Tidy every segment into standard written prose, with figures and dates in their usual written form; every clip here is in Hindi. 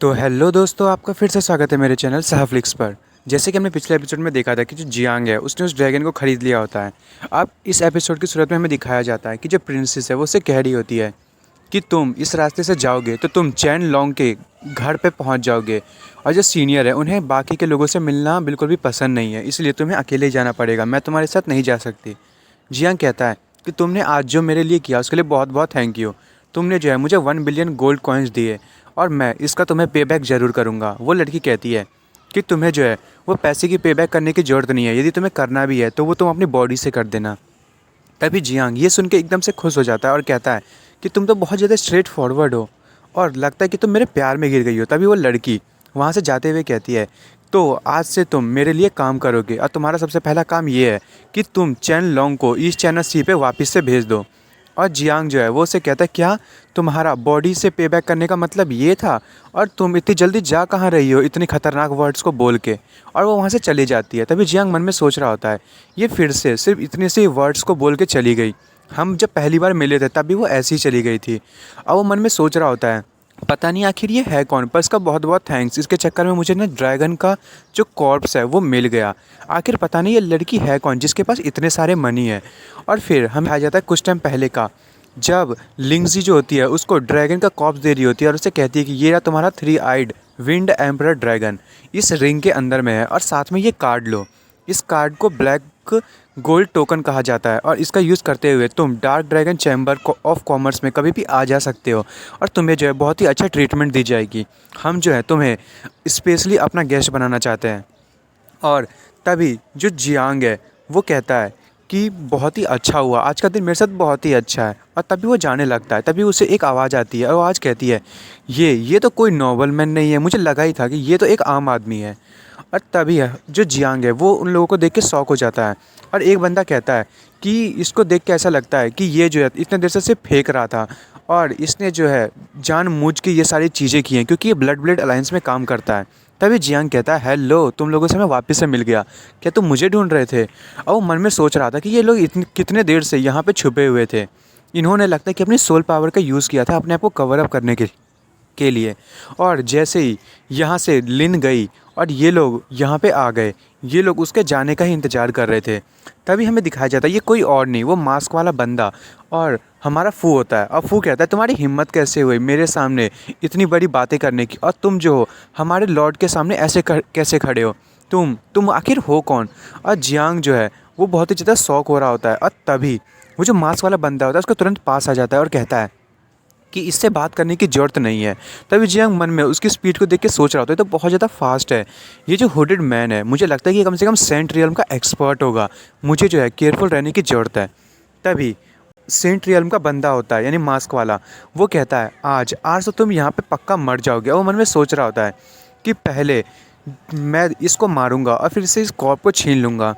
तो हेलो दोस्तों, आपका फिर से स्वागत है मेरे चैनल साहफ्लिक्स पर। जैसे कि हमने पिछले एपिसोड में देखा था कि जो जियांग है उसने उस ड्रैगन को ख़रीद लिया होता है। अब इस एपिसोड की शुरुआत में हमें दिखाया जाता है कि जो प्रिंसेस है वो उससे कह रही होती है कि तुम इस रास्ते से जाओगे तो तुम चैन लॉन्ग के घर पे पहुंच जाओगे, और जो सीनियर है उन्हें बाकी के लोगों से मिलना बिल्कुल भी पसंद नहीं है, इसलिए तुम्हें अकेले ही जाना पड़ेगा, मैं तुम्हारे साथ नहीं जा सकती। जियांग कहता है कि तुमने आज जो मेरे लिए किया उसके लिए बहुत बहुत थैंक यू। तुमने जो है मुझे 1 बिलियन गोल्ड कॉइन्स दिए और मैं इसका तुम्हें पे बैक ज़रूर करूँगा। वो लड़की कहती है कि तुम्हें जो है वो पैसे की पे बैक करने की ज़रूरत नहीं है, यदि तुम्हें करना भी है तो वो तुम अपनी बॉडी से कर देना। तभी जियांग ये सुन के एकदम से खुश हो जाता है और कहता है कि तुम तो बहुत ज़्यादा स्ट्रेट फॉरवर्ड हो और लगता है कि तुम मेरे प्यार में गिर गई हो। तभी वो लड़की वहाँ से जाते हुए कहती है, तो आज से तुम मेरे लिए काम करोगे और तुम्हारा सबसे पहला काम ये है कि तुम चैन लॉन्ग को ईस्ट चाइना सी पे वापस से भेज दो। और जियांग जो है वो उसे कहता है, क्या तुम्हारा बॉडी से पे बैक करने का मतलब ये था, और तुम इतनी जल्दी जा कहाँ रही हो इतनी खतरनाक वर्ड्स को बोल के। और वो वहाँ से चली जाती है। तभी जियांग मन में सोच रहा होता है, ये फिर से सिर्फ इतने से वर्ड्स को बोल के चली गई, हम जब पहली बार मिले थे तब भी वो ऐसी ही चली गई थी। और वो मन में सोच रहा होता है, पता नहीं आखिर ये है कौन, पर इसका बहुत बहुत थैंक्स, इसके चक्कर में मुझे ना ड्रैगन का जो कॉर्प्स है वो मिल गया। आखिर पता नहीं ये लड़की है कौन जिसके पास इतने सारे मनी है। और फिर हमें आ जाता है कुछ टाइम पहले का, जब लिंगजी जो होती है उसको ड्रैगन का कॉर्प्स दे रही होती है और उसे कहती है कि ये रहा तुम्हारा 3 आइड विंड एम्परर ड्रैगन, इस रिंग के अंदर में है और साथ में ये कार्ड लो। इस कार्ड को ब्लैक गोल्ड टोकन कहा जाता है और इसका यूज़ करते हुए तुम dark dragon chamber of commerce में कभी भी आ जा सकते हो और तुम्हें जो है बहुत ही अच्छा ट्रीटमेंट दी जाएगी। हम जो है तुम्हें स्पेशली अपना गेस्ट बनाना चाहते हैं। और तभी जो जियांग है वो कहता है कि बहुत ही अच्छा हुआ, आज का दिन मेरे साथ बहुत ही अच्छा है। और तभी वो जाने लगता है। तभी उसे एक आवाज़ आती है और वो आवाज़ कहती है, ये तो कोई नोबल मैन नहीं है, मुझे लगा ही था कि ये तो एक आम आदमी है। और तभी है जो जियांग है वो उन लोगों को देख के शॉक हो जाता है। और एक बंदा कहता है कि इसको देख के ऐसा लगता है कि ये जो है इतने देर से सिर्फ फेंक रहा था और इसने जो है जानबूझ के ये सारी चीज़ें की हैं क्योंकि ये ब्लड ब्लड अलायंस में काम करता है। तभी जियांग कहता है, हेलो, तुम लोगों से मैं वापस से मिल गया, क्या तुम मुझे ढूंढ रहे थे? और वो मन में सोच रहा था कि ये लोग इतने कितने देर से यहाँ पे छुपे हुए थे। इन्होंने लगता है कि अपनी सोल पावर का यूज़ किया था अपने आप को कवर अप करने के लिए। और जैसे ही यहाँ से लिन गई और ये लोग यहाँ पे आ गए, ये लोग उसके जाने का ही इंतज़ार कर रहे थे। तभी हमें दिखाया जाता है ये कोई और नहीं, वो मास्क वाला बंदा और हमारा फू होता है। और फू कहता है, तुम्हारी हिम्मत कैसे हुई मेरे सामने इतनी बड़ी बातें करने की, और तुम जो हो हमारे लॉर्ड के सामने ऐसे कैसे खड़े हो, तुम आखिर हो कौन? और जियांग जो है वो बहुत ही ज़्यादा शौक हो रहा होता है। और तभी वो जो मास्क वाला बंदा होता है उसको तुरंत पास आ जाता है और कहता है कि इससे बात करने की ज़रूरत नहीं है। तभी जियांग मन में उसकी स्पीड को देख के सोच रहा होता है, तो बहुत ज़्यादा फास्ट है ये जो हुडेड मैन है, मुझे लगता है कि कम से कम सेंट रियल्म का एक्सपर्ट होगा, मुझे जो है केयरफुल रहने की ज़रूरत है। तभी सेंट रियल्म का बंदा होता है यानी मास्क वाला, वो कहता है, आज आज तो तुम यहाँ पे पक्का मर जाओगे। और वो मन में सोच रहा होता है कि पहले मैं इसको मारूंगा और फिर से इस कॉर्प को छीन लूँगा।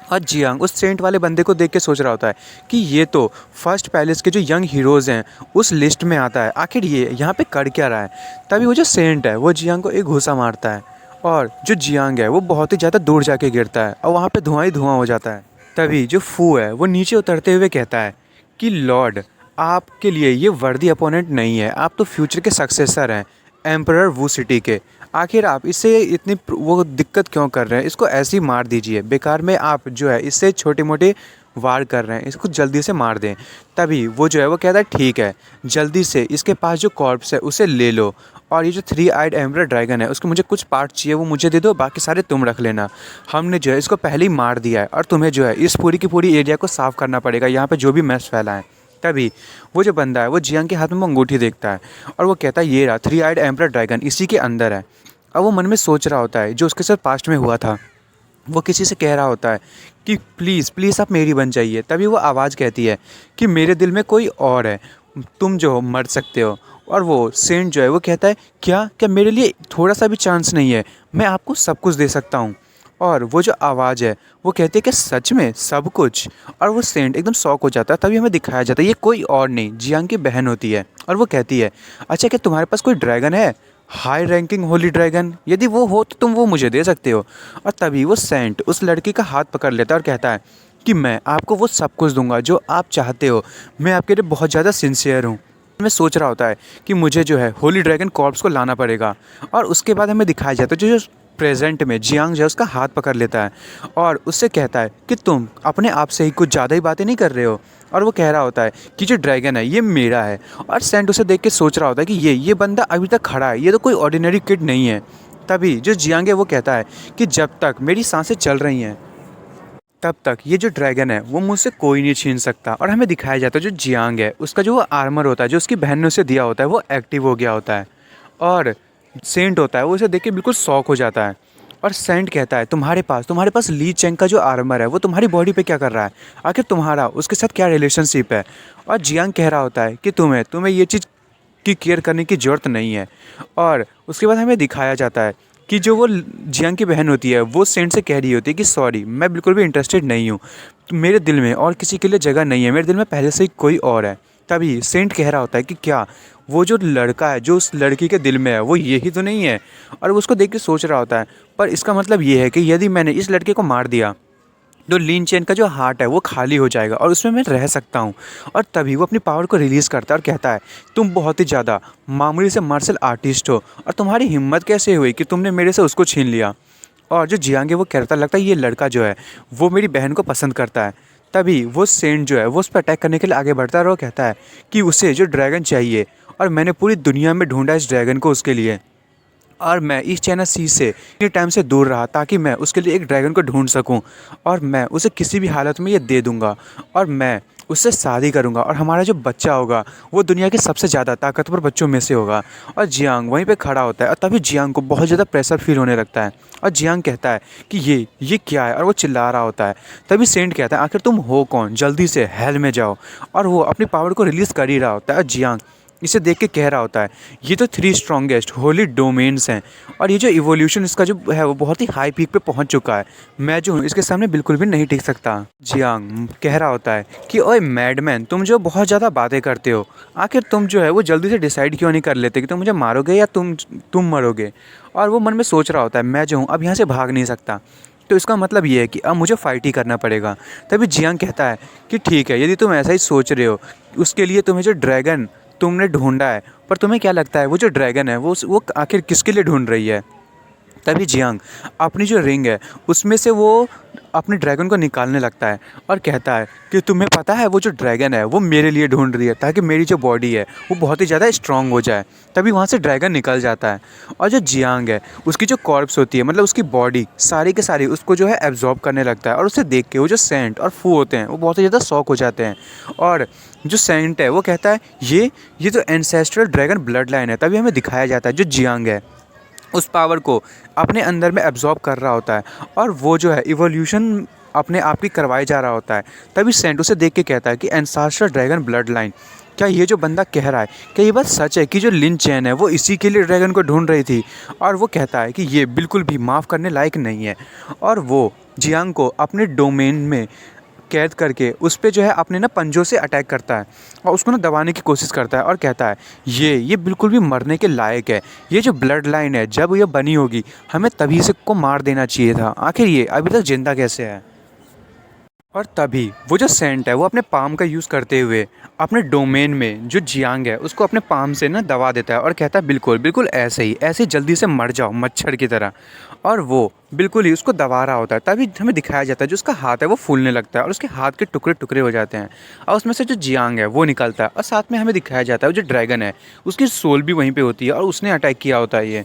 और जियांग उस सेंट वाले बंदे को देख के सोच रहा होता है कि ये तो फर्स्ट पैलेस के जो यंग हीरोज़ हैं उस लिस्ट में आता है, आखिर ये यहाँ पे कर क्या रहा है। तभी वो जो सेंट है वो जियांग को एक घूंसा मारता है और जो जियांग है वो बहुत ही ज़्यादा दूर जाके गिरता है और वहाँ पे धुआं ही धुआं हो जाता है। तभी जो फू है वो नीचे उतरते हुए कहता है कि लॉर्ड, आपके लिए ये वर्दी अपोनेंट नहीं है, आप तो फ्यूचर के सक्सेसर हैं एम्परर वू सिटी के। आखिर आप इससे इतनी वो दिक्कत क्यों कर रहे हैं, इसको ऐसे ही मार दीजिए, बेकार में आप जो है इससे छोटे मोटे वार कर रहे हैं, इसको जल्दी से मार दें। तभी वो जो है वो कहता है, ठीक है, जल्दी से इसके पास जो कॉर्प्स है उसे ले लो, और ये जो 3 आइड एम्परर ड्रैगन है उसके मुझे कुछ पार्ट चाहिए, वो मुझे दे दो, बाकी सारे तुम रख लेना। हमने जो है इसको पहले ही मार दिया है और तुम्हें जो है इस पूरी की पूरी एरिया को साफ़ करना पड़ेगा, यहाँ पर जो भी मैस फैला है। तभी वो जो बंदा है वो जियांग के हाथ में अंगूठी देखता है और वो कहता है, ये रहा 3 आइड एम्परर ड्रैगन, इसी के अंदर है। अब वो मन में सोच रहा होता है जो उसके साथ पास्ट में हुआ था, वो किसी से कह रहा होता है कि प्लीज़ प्लीज़ आप मेरी बन जाइए। तभी वो आवाज़ कहती है कि मेरे दिल में कोई और है, तुम जो हो मर सकते हो। और वो सेंट जो है वो कहता है, क्या क्या मेरे लिए थोड़ा सा भी चांस नहीं है, मैं आपको सब कुछ दे सकता हूँ। और वो जो आवाज़ है वो कहती है कि सच में सब कुछ? और वो सेंट एकदम शॉक हो जाता है। तभी हमें दिखाया जाता है ये कोई और नहीं जियांग की बहन होती है और वो कहती है, अच्छा क्या तुम्हारे पास कोई ड्रैगन है, हाई रैंकिंग होली ड्रैगन? यदि वो हो तो तुम वो मुझे दे सकते हो। और तभी वो सेंट उस लड़की का हाथ पकड़ लेता है और कहता है कि मैं आपको वो सब कुछ दूंगा जो आप चाहते हो, मैं आपके लिए बहुत ज़्यादा सिंसियर हूँ। में सोच रहा होता है कि मुझे जो है होली ड्रैगन कॉर्प्स को लाना पड़ेगा। और उसके बाद हमें दिखाया जाता है जो प्रेजेंट में जियांग जो है उसका हाथ पकड़ लेता है और उससे कहता है कि तुम अपने आप से ही कुछ ज़्यादा ही बातें नहीं कर रहे हो। और वो कह रहा होता है कि जो ड्रैगन है ये मेरा है। और सेंट उसे देख के सोच रहा होता है कि ये बंदा अभी तक खड़ा है, ये तो कोई ऑर्डिनरी किड नहीं है। तभी जो जियांग है वो कहता है कि जब तक मेरी सांसें चल रही हैं तब तक ये जो ड्रैगन है वो मुझसे कोई नहीं छीन सकता। और हमें दिखाया जाता है जो जियांग है उसका जो आर्मर होता है जो उसकी बहन ने उसे दिया होता है वो एक्टिव हो गया होता है। और सेंट होता है वो उसे देख के बिल्कुल शॉक हो जाता है। और सेंट कहता है तुम्हारे पास ली चेंग का जो आर्मर है वो तुम्हारी बॉडी पे क्या कर रहा है, आखिर तुम्हारा उसके साथ क्या रिलेशनशिप है। और जियांग कह रहा होता है कि तुम्हें ये चीज़ की केयर करने की ज़रूरत नहीं है। और उसके बाद हमें दिखाया जाता है कि जो वो जियांग की बहन होती है वो सेंट से कह रही होती है कि सॉरी मैं बिल्कुल भी इंटरेस्टेड नहीं हूँ, मेरे दिल में और किसी के लिए जगह नहीं है, मेरे दिल में पहले से ही कोई और है। तभी सेंट कह रहा होता है कि क्या वो जो लड़का है जो उस लड़की के दिल में है वो यही तो नहीं है। और वो उसको देख के सोच रहा होता है पर इसका मतलब ये है कि यदि मैंने इस लड़के को मार दिया तो लिन चेन का जो हार्ट है वो खाली हो जाएगा और उसमें मैं रह सकता हूँ। और तभी वो अपनी पावर को रिलीज़ करता है और कहता है तुम बहुत ही ज़्यादा मामूली से मार्शल आर्टिस्ट हो और तुम्हारी हिम्मत कैसे हुई कि तुमने मेरे से उसको छीन लिया। और जो जियांग है वो कहता लगता है ये लड़का जो है वो मेरी बहन को पसंद करता है। तभी वो सेंट जो है वो उस पर अटैक करने के लिए आगे बढ़ता है और वो कहता है कि उसे जो ड्रैगन चाहिए और मैंने पूरी दुनिया में ढूंढा इस ड्रैगन को उसके लिए। और मैं इस चाइना सी से इतने टाइम से दूर रहा ताकि मैं उसके लिए एक ड्रैगन को ढूंढ सकूं। और मैं उसे किसी भी हालत में ये दे दूंगा और मैं उससे शादी करूंगा और हमारा जो बच्चा होगा वो दुनिया के सबसे ज़्यादा ताकतवर बच्चों में से होगा। और जियांग वहीं पे खड़ा होता है और तभी जियांग को बहुत ज़्यादा प्रेशर फील होने लगता है। और जियांग कहता है कि ये क्या है और वो चिल्ला रहा होता है। तभी सेंट कहता है आखिर तुम हो कौन, जल्दी से हेल में जाओ। और वो अपनी पावर को रिलीज़ कर ही रहा होता है और जियांग इसे देख के कह रहा होता है ये तो 3 स्ट्रॉन्गेस्ट होली डोमेन्स हैं और ये जो इवोल्यूशन इसका जो है वो बहुत ही हाई पीक पे पहुंच चुका है, मैं जो हूँ इसके सामने बिल्कुल भी नहीं टिक सकता। जियांग कह रहा होता है कि ओए मैडमैन तुम जो बहुत ज़्यादा बातें करते हो, आखिर तुम जो है वो जल्दी से डिसाइड क्यों नहीं कर लेते कि तुम मुझे मारोगे या तुम मरोगे। और वो मन में सोच रहा होता है मैं जो हूँ अब यहाँ से भाग नहीं सकता, तो इसका मतलब ये है कि अब मुझे फाइट ही करना पड़ेगा। तभी जियांग कहता है कि ठीक है यदि तुम ऐसा ही सोच रहे हो उसके लिए तुम्हें जो ड्रैगन तुमने ढूंढा है, पर तुम्हें क्या लगता है वो जो ड्रैगन है वो आखिर किसके लिए ढूंढ रही है। तभी जियांग अपनी जो रिंग है उसमें से वो अपने ड्रैगन को निकालने लगता है और कहता है कि तुम्हें पता है वो जो ड्रैगन है वो मेरे लिए ढूंढ रही है ताकि मेरी जो बॉडी है वो बहुत ही ज़्यादा स्ट्रांग हो जाए। तभी वहाँ से ड्रैगन निकल जाता है और जो जियांग है उसकी जो कॉर्प्स होती है मतलब उसकी बॉडी सारी के सारी उसको जो है एब्जॉर्ब करने लगता है। और उसे देख के वो जो सेंट और फू होते हैं वो बहुत ही ज़्यादा शॉक हो जाते हैं। और जो सेंट है वो कहता है ये तो एंसेस्ट्रल ड्रैगन ब्लड लाइन है। तभी हमें दिखाया जाता है जो जियांग है उस पावर को अपने अंदर में एब्जॉर्ब कर रहा होता है और वो जो है इवोल्यूशन अपने आप की करवाए जा रहा होता है। तभी सेंट उसे देख के कहता है कि एंसेस्ट्रल ड्रैगन ब्लड लाइन, क्या ये जो बंदा कह रहा है क्या ये बात सच है कि जो लिन चैन है वो इसी के लिए ड्रैगन को ढूंढ रही थी। और वो कहता है कि ये बिल्कुल भी माफ़ करने लायक नहीं है। और वो जियांग को अपने डोमेन में कैद करके उस पे जो है अपने ना पंजों से अटैक करता है और उसको ना दबाने की कोशिश करता है और कहता है ये बिल्कुल भी मरने के लायक है, ये जो ब्लड लाइन है जब ये बनी होगी हमें तभी से को मार देना चाहिए था, आखिर ये अभी तक जिंदा कैसे है। और तभी वो जो सेंट है वो अपने पाम का यूज़ करते हुए अपने डोमेन में जो जियांग है उसको अपने पाम से ना दबा देता है और कहता है बिल्कुल बिल्कुल ऐसे ही जल्दी से मर जाओ मच्छर की तरह। और वो बिल्कुल ही उसको दबा रहा होता है। तभी हमें दिखाया जाता है जो उसका हाथ है वो फूलने लगता है और उसके हाथ के टुकड़े टुकड़े हो जाते हैं और उसमें से जो जियांग है वो निकलता है। और साथ में हमें दिखाया जाता है जो ड्रैगन है उसकी सोल भी वहीं पर होती है और उसने अटैक किया होता है ये।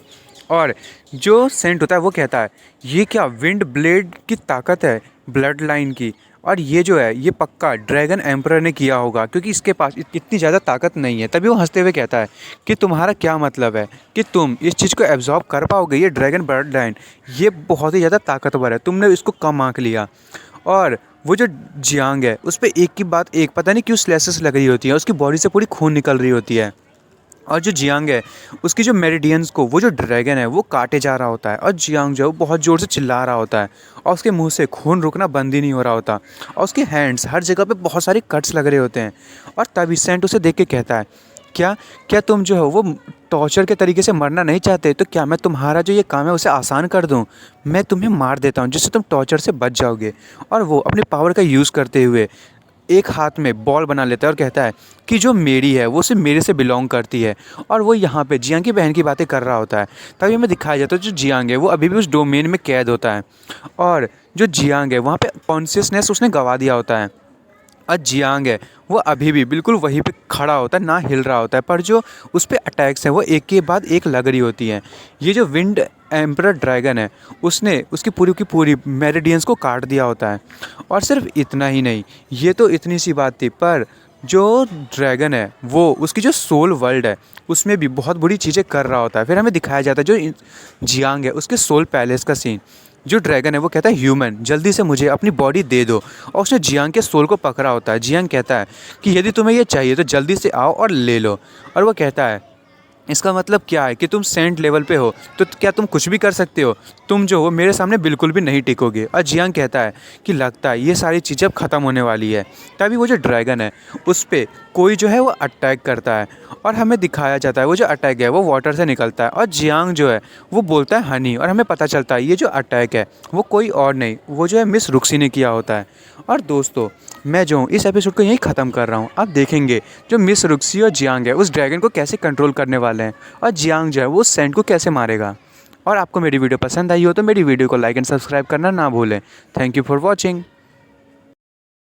और जो सेंट होता है वो कहता है ये क्या विंड ब्लेड की ताकत है ब्लड लाइन की, और ये जो है ये पक्का ड्रैगन एम्परर ने किया होगा क्योंकि इसके पास इतनी ज़्यादा ताकत नहीं है। तभी वो हंसते हुए कहता है कि तुम्हारा क्या मतलब है कि तुम इस चीज़ को एब्जॉर्ब कर पाओगे, ये ड्रैगन ब्लड लाइन ये बहुत ही ज़्यादा ताकतवर है, तुमने इसको कम आंक लिया। और वो जो जियांग है उस पर एक की बात एक पता नहीं क्यों स्लेसेस लग रही होती है, उसकी बॉडी से पूरी खून निकल रही होती है। और जो जियांग है उसकी जो मेरिडियंस को वो जो ड्रैगन है वो काटे जा रहा होता है और जियांग जो है वो बहुत ज़ोर से चिल्ला रहा होता है और उसके मुंह से खून रुकना बंद ही नहीं हो रहा होता और उसके हैंड्स हर जगह पे बहुत सारे कट्स लग रहे होते हैं। और तभी सेंट उसे देख के कहता है क्या क्या तुम जो है वो टॉर्चर के तरीके से मरना नहीं चाहते, तो क्या मैं तुम्हारा जो ये काम है उसे आसान कर दूं, मैं तुम्हें मार देता हूं जिससे तुम टॉर्चर से बच जाओगे। और वो अपनी पावर का यूज़ करते हुए एक हाथ में बॉल बना लेता है और कहता है कि जो मेरी है वो सिर्फ मेरे से बिलोंग करती है। और वो यहाँ पे जियांग की बहन की बातें कर रहा होता है। तभी हमें दिखाया जाता है जो जियांग है वो अभी भी उस डोमेन में कैद होता है और जो जियांग है वहाँ पे कॉन्शियसनेस उसने गंवा दिया होता है। और जियांग है वो अभी भी बिल्कुल वहीं पे खड़ा होता है, ना हिल रहा होता है, पर जो उस पे अटैक्स हैं वो एक के बाद एक लग रही होती हैं। ये जो विंड एम्परर ड्रैगन है उसने उसकी पूरी की पूरी मेरिडियंस को काट दिया होता है। और सिर्फ इतना ही नहीं, ये तो इतनी सी बात थी, पर जो ड्रैगन है वो उसकी जो सोल वर्ल्ड है उसमें भी बहुत बुरी चीज़ें कर रहा होता है। फिर हमें दिखाया जाता है जो जियांग है उसके सोल पैलेस का सीन। जो ड्रैगन है वो कहता है ह्यूमन जल्दी से मुझे अपनी बॉडी दे दो, और उसने जियांग के सोल को पकड़ा होता है। जियांग कहता है कि यदि तुम्हें ये चाहिए तो जल्दी से आओ और ले लो। और वो कहता है इसका मतलब क्या है कि तुम सेंट लेवल पे हो तो क्या तुम कुछ भी कर सकते हो, तुम जो हो मेरे सामने बिल्कुल भी नहीं टिकोगे। और जियांग कहता है कि लगता है ये सारी चीज़ें अब ख़त्म होने वाली है। तभी वो जो ड्रैगन है उस पर कोई जो है वो अटैक करता है और हमें दिखाया जाता है वो जो अटैक है वो वाटर से निकलता है और जियांग जो है वो बोलता है हनी, और हमें पता चलता है ये जो अटैक है वो कोई और नहीं, वो जो है मिस रुक्सी ने किया होता है। और दोस्तों मैं जो हूँ इस एपिसोड को यहीं ख़त्म कर रहा हूँ। आप देखेंगे जो मिस रुक्सी और जियांग है उस ड्रैगन को कैसे कंट्रोल करने वाले हैं और जियांग जो है वो उस सेंट को कैसे मारेगा। और आपको मेरी वीडियो पसंद आई हो तो मेरी वीडियो को लाइक एंड सब्सक्राइब करना ना भूलें। Thank you for watching.